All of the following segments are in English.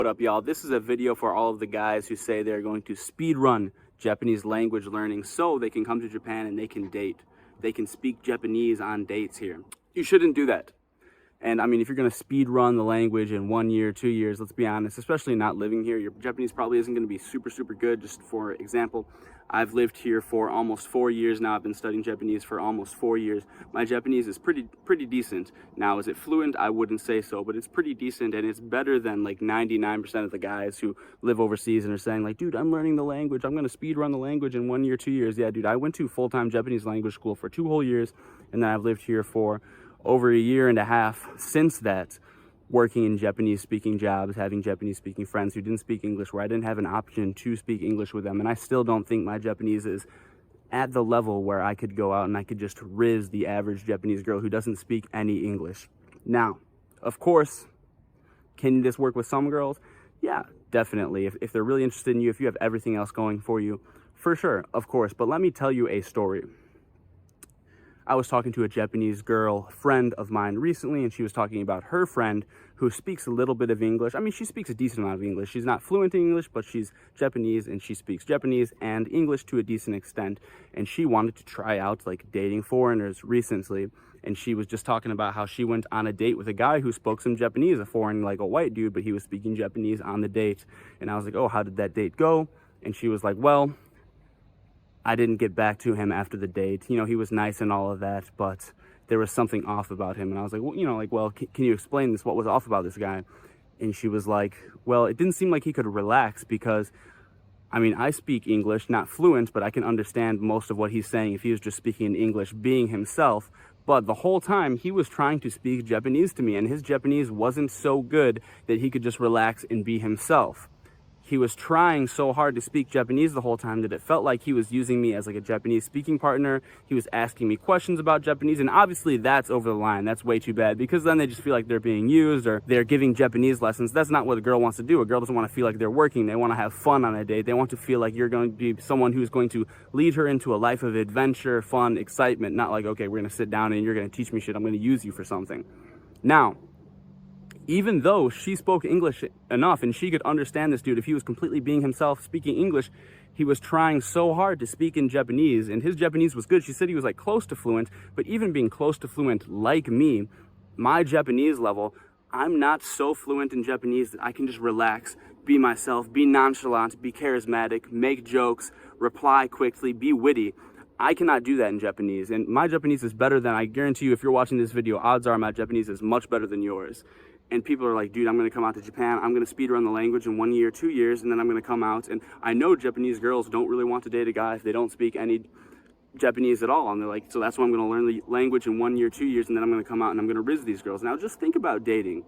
What up, y'all? This is a video for all of the guys who say they're going to speed run Japanese language learning so they can come to Japan and they can date. They can speak Japanese on dates here. You shouldn't do that. And I mean, if you're going to speed run the language in 1 year, 2 years, let's be honest, especially not living here, your Japanese probably isn't going to be super good. Just for example, I've lived here for almost 4 years now. I've been studying Japanese for almost 4 years. My Japanese is pretty decent. Now, is it fluent? I wouldn't say so, but it's pretty decent, and it's better than like 99% of the guys who live overseas and are saying like, dude, I'm learning the language. I'm going to speed run the language in 1 year, 2 years. Yeah, dude, I went to full-time Japanese language school for 2 whole years, and then I've lived here for over 1.5 years since that, working in Japanese speaking jobs, having Japanese speaking friends who didn't speak English, where I didn't have an option to speak English with them. And I still don't think my Japanese is at the level where I could go out and I could just rizz the average Japanese girl who doesn't speak any English. Now, of course, can this work with some girls? Yeah, definitely. If they're really interested in you, if you have everything else going for you, for sure, of course. But let me tell you a story. I was talking to a Japanese girl friend of mine recently, and she was talking about her friend who speaks a little bit of English. I mean, she speaks a decent amount of English. She's not fluent in English, but she's Japanese, and she speaks Japanese and English to a decent extent. And she wanted to try out like dating foreigners recently. And she was just talking about how she went on a date with a guy who spoke some Japanese, a foreign, like a white dude, but he was speaking Japanese on the date. And I was like, oh, how did that date go? And she was like, well, I didn't get back to him after the date. You know, he was nice and all of that, but there was something off about him. And I was like, well, you know, like, well, can you explain this? What was off about this guy? And she was like, well, it didn't seem like he could relax because, I mean, I speak English, not fluent, but I can understand most of what he's saying if he was just speaking in English, being himself. But the whole time he was trying to speak Japanese to me, and his Japanese wasn't so good that he could just relax and be himself. He was trying so hard to speak Japanese the whole time that it felt like he was using me as like a Japanese speaking partner. He was asking me questions about Japanese, and obviously that's over the line. That's way too bad, because then they just feel like they're being used or they're giving Japanese lessons. That's not what a girl wants to do. A girl doesn't want to feel like they're working. They want to have fun on a date. They want to feel like you're going to be someone who's going to lead her into a life of adventure, fun, excitement, not like, okay, we're going to sit down and you're going to teach me shit. I'm going to use you for something. Now, even though she spoke English enough and she could understand this dude, if he was completely being himself, speaking English, he was trying so hard to speak in Japanese, and his Japanese was good. She said he was like close to fluent, but even being close to fluent like me, my Japanese level, I'm not so fluent in Japanese that I can just relax, be myself, be nonchalant, be charismatic, make jokes, reply quickly, be witty. I cannot do that in Japanese, and my Japanese is better than, I guarantee you, if you're watching this video, odds are my Japanese is much better than yours. And people are like, dude, I'm going to come out to Japan. I'm going to speed run the language in 1 year, 2 years, and then I'm going to come out. And I know Japanese girls don't really want to date a guy if they don't speak any Japanese at all. And they're like, so that's why I'm going to learn the language in 1 year, 2 years, and then I'm going to come out and I'm going to rizz these girls. Now, just think about dating.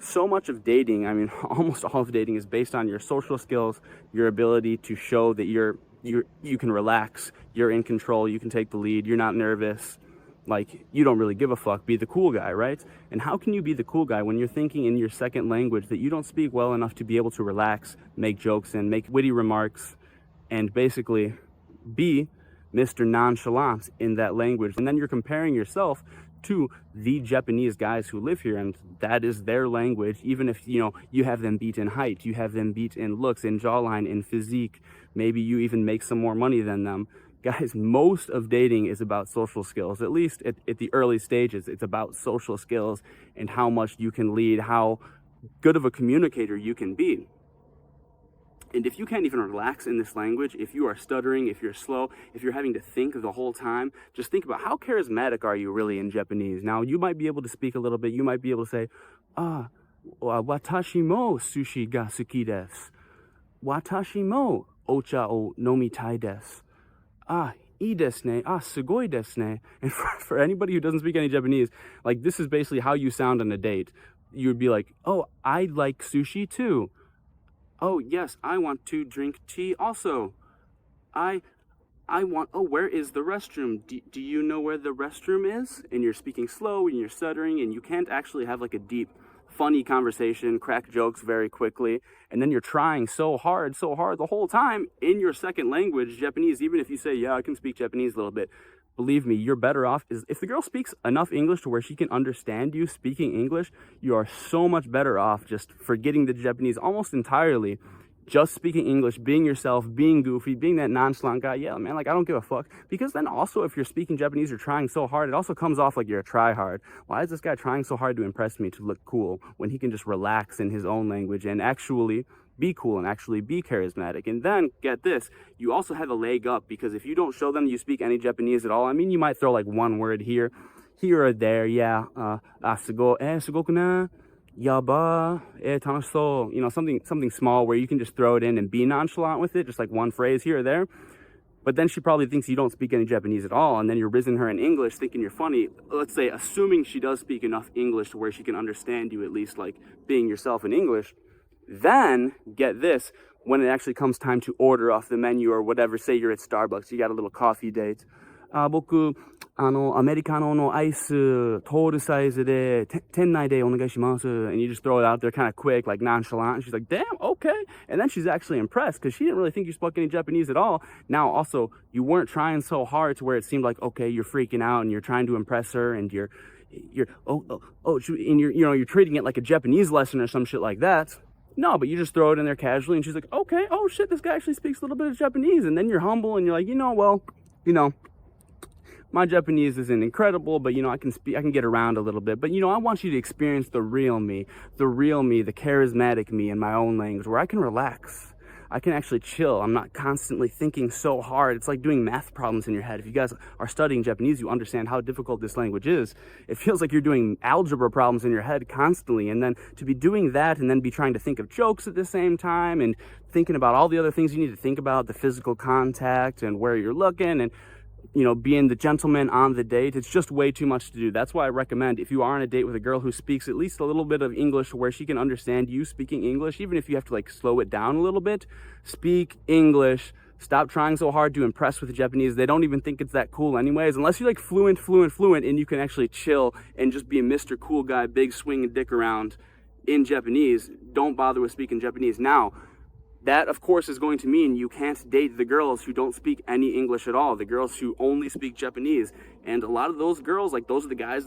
So much of dating, I mean, almost all of dating is based on your social skills, your ability to show that you can relax, you're in control, you can take the lead, you're not nervous. Like, you don't really give a fuck, be the cool guy, right? And how can you be the cool guy when you're thinking in your second language that you don't speak well enough to be able to relax, make jokes, and make witty remarks, and basically be Mr. Nonchalant in that language? And then you're comparing yourself to the Japanese guys who live here, and that is their language. Even if, you know, you have them beat in height, you have them beat in looks, in jawline, in physique, maybe you even make some more money than them. Guys, most of dating is about social skills. At least at the early stages, it's about social skills and how much you can lead, how good of a communicator you can be. And if you can't even relax in this language, if you are stuttering, if you're slow, if you're having to think the whole time, just think about how charismatic are you really in Japanese. Now, you might be able to speak a little bit. You might be able to say, watashi mo sushi ga suki desu. Watashi mo ocha o nomitai desu. Ii desu ne. Sugoi desu ne. And for anybody who doesn't speak any Japanese, like, this is basically how you sound on a date. You would be like, oh, I like sushi too. Oh, yes, I want to drink tea also. I want, oh, where is the restroom? Do you know where the restroom is? And you're speaking slow and you're stuttering and you can't actually have like a deep, funny conversation, crack jokes very quickly. And then you're trying so hard the whole time in your second language, Japanese, even if you say, yeah, I can speak Japanese a little bit. believe me, you're better off is if the girl speaks enough English to where she can understand you speaking English, you are so much better off just forgetting the Japanese almost entirely, just speaking English, being yourself, being goofy, being that nonchalant guy. Yeah, man, like I don't give a fuck. Because then also if you're speaking Japanese or trying so hard, it also comes off like you're a try-hard. Why is this guy trying so hard to impress me to look cool when he can just relax in his own language and actually be cool and actually be charismatic? And then get this, you also have a leg up because if you don't show them you speak any Japanese at all, I mean, you might throw like one word here or there. Yeah, sugoku na, yaba, tanashi, you know, something small where you can just throw it in and be nonchalant with it, just like one phrase here or there. But then she probably thinks you don't speak any Japanese at all, and then you're rizzing her in English thinking you're funny. Let's say, assuming she does speak enough English to where she can understand you, at least like being yourself in English. Then, get this, when it actually comes time to order off the menu or whatever, say you're at Starbucks, you got a little coffee date. 僕、アメリカノのアイス、トールサイズで、店内でお願いします. And you just throw it out there kind of quick, like nonchalant. And she's like, damn, okay. And then she's actually impressed because she didn't really think you spoke any Japanese at all. Now, also, you weren't trying so hard to where it seemed like, okay, you're freaking out and you're trying to impress her and you're and you're treating it like a Japanese lesson or some shit like that. No, but you just throw it in there casually and she's like, okay, oh shit, this guy actually speaks a little bit of Japanese. And then you're humble and you're like, my Japanese isn't incredible, but I can get around a little bit. But I want you to experience the real me, the charismatic me in my own language where I can relax. I can actually chill. I'm not constantly thinking so hard. It's like doing math problems in your head. If you guys are studying Japanese, you understand how difficult this language is. It feels like you're doing algebra problems in your head constantly. And then to be doing that and then be trying to think of jokes at the same time and thinking about all the other things you need to think about, the physical contact and where you're looking and being the gentleman on the date, it's just way too much to do. That's why I recommend if you are on a date with a girl who speaks at least a little bit of English where she can understand you speaking English, even if you have to like slow it down a little bit, speak English. Stop trying so hard to impress with the Japanese. They don't even think it's that cool anyways, unless you're like fluent, and you can actually chill and just be a Mr. Cool Guy, big swinging dick around in Japanese. Don't bother with speaking Japanese. Now, that, of course, is going to mean you can't date the girls who don't speak any English at all, the girls who only speak Japanese. And a lot of those girls, like those are the girls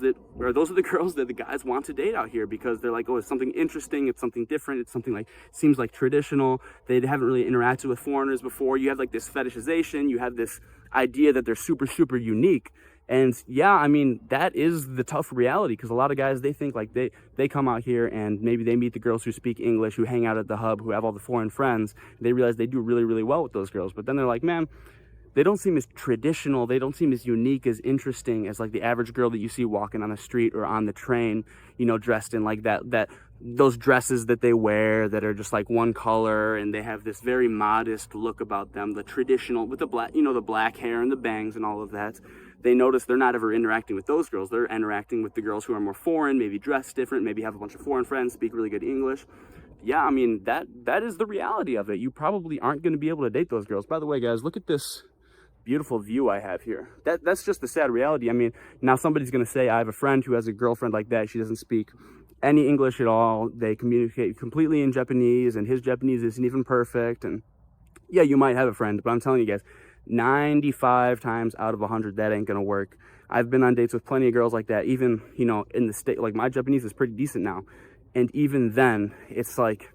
that the guys want to date out here because they're like, oh, it's something interesting, it's something different, it's something like, seems like traditional. They haven't really interacted with foreigners before. You have like this fetishization, you have this idea that they're super, super unique. And yeah, I mean, that is the tough reality because a lot of guys, they think like they come out here and maybe they meet the girls who speak English, who hang out at the hub, who have all the foreign friends. They realize they do really, really well with those girls. But then they're like, man, they don't seem as traditional. They don't seem as unique, as interesting as like the average girl that you see walking on the street or on the train, dressed in like those dresses that they wear that are just like one color and they have this very modest look about them, the traditional with the black, the black hair and the bangs and all of that. They notice they're not ever interacting with those girls. They're interacting with the girls who are more foreign, maybe dressed different, maybe have a bunch of foreign friends, speak really good English. Yeah, I mean, that is the reality of it. You probably aren't going to be able to date those girls. By the way, guys, look at this beautiful view I have here. That's just the sad reality. I mean, now somebody's going to say, I have a friend who has a girlfriend like that. She doesn't speak any English at all. They communicate completely in Japanese, and his Japanese isn't even perfect. And yeah, you might have a friend, but I'm telling you guys, 95 times out of 100, that ain't gonna work. I've been on dates with plenty of girls like that, even, in the state, like my Japanese is pretty decent now. And even then, it's like,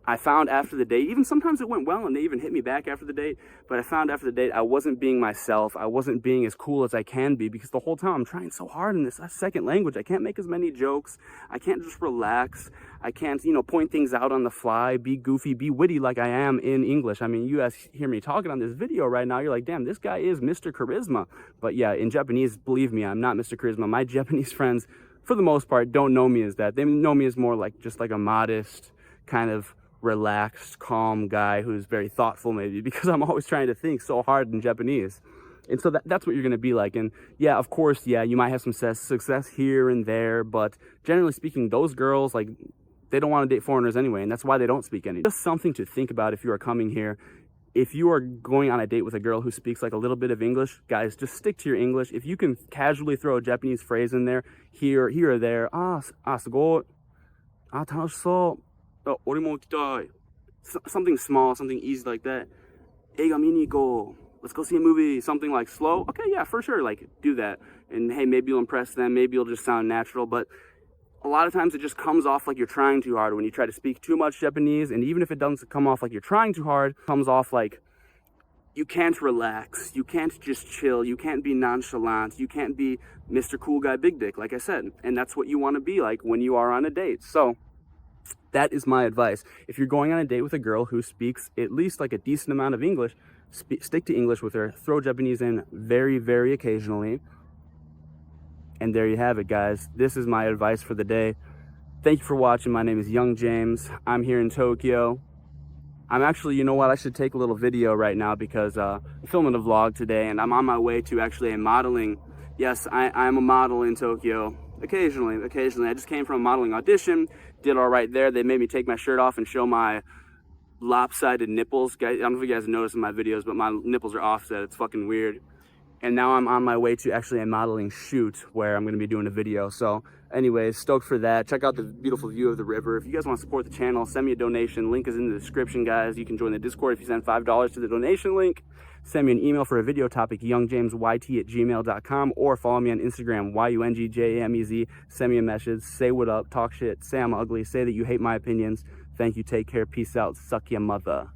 I found after the date, even sometimes it went well and they even hit me back after the date, but I found after the date, I wasn't being myself. I wasn't being as cool as I can be because the whole time I'm trying so hard in this second language. I can't make as many jokes. I can't just relax. I can't, point things out on the fly, be goofy, be witty like I am in English. I mean, you guys hear me talking on this video right now. You're like, damn, this guy is Mr. Charisma. But yeah, in Japanese, believe me, I'm not Mr. Charisma. My Japanese friends, for the most part, don't know me as that. They know me as more like just like a modest, kind of relaxed, calm guy who's very thoughtful maybe because I'm always trying to think so hard in Japanese. And so that's what you're going to be like. And yeah, of course, yeah, you might have some success here and there, but generally speaking, those girls, like, they don't want to date foreigners anyway, and that's why they don't speak any. Just something to think about if you are coming here. If you are going on a date with a girl who speaks like a little bit of English, guys, just stick to your English. If you can casually throw a Japanese phrase in there, here or there, sugoi, tanashou, something small, something easy like that. 映画見に行こう. let's go see a movie, something like slow. Okay, yeah, for sure, like do that. And hey, maybe you'll impress them, maybe you'll just sound natural, but a lot of times it just comes off like you're trying too hard when you try to speak too much Japanese. And even if it doesn't come off like you're trying too hard, it comes off like you can't relax, you can't just chill, you can't be nonchalant, you can't be Mr. Cool Guy Big Dick, like I said. And that's what you want to be like when you are on a date. So that is my advice. If you're going on a date with a girl who speaks at least like a decent amount of English, stick to English with her, throw Japanese in very, very occasionally. And there you have it, guys. This is my advice for the day. Thank you for watching. My name is Young James. I'm here in Tokyo. I'm actually, you know what, I should take a little video right now because I'm filming a vlog today and I'm on my way to actually a modeling. Yes, I'm a model in Tokyo. Occasionally. I just came from a modeling audition, did all right there. They made me take my shirt off and show my lopsided nipples. Guys, I don't know if you guys noticed in my videos, but my nipples are offset. It's fucking weird. And now I'm on my way to actually a modeling shoot where I'm going to be doing a video. So anyways, stoked for that. Check out the beautiful view of the river. If you guys want to support the channel, send me a donation. Link is in the description, guys. You can join the Discord if you send $5 to the donation link. Send me an email for a video topic, youngjamesYT@gmail.com, or follow me on Instagram, YUNGJAMEZ. Send me a message, say what up, talk shit, say I'm ugly, say that you hate my opinions. Thank you, take care, peace out, suck ya mother.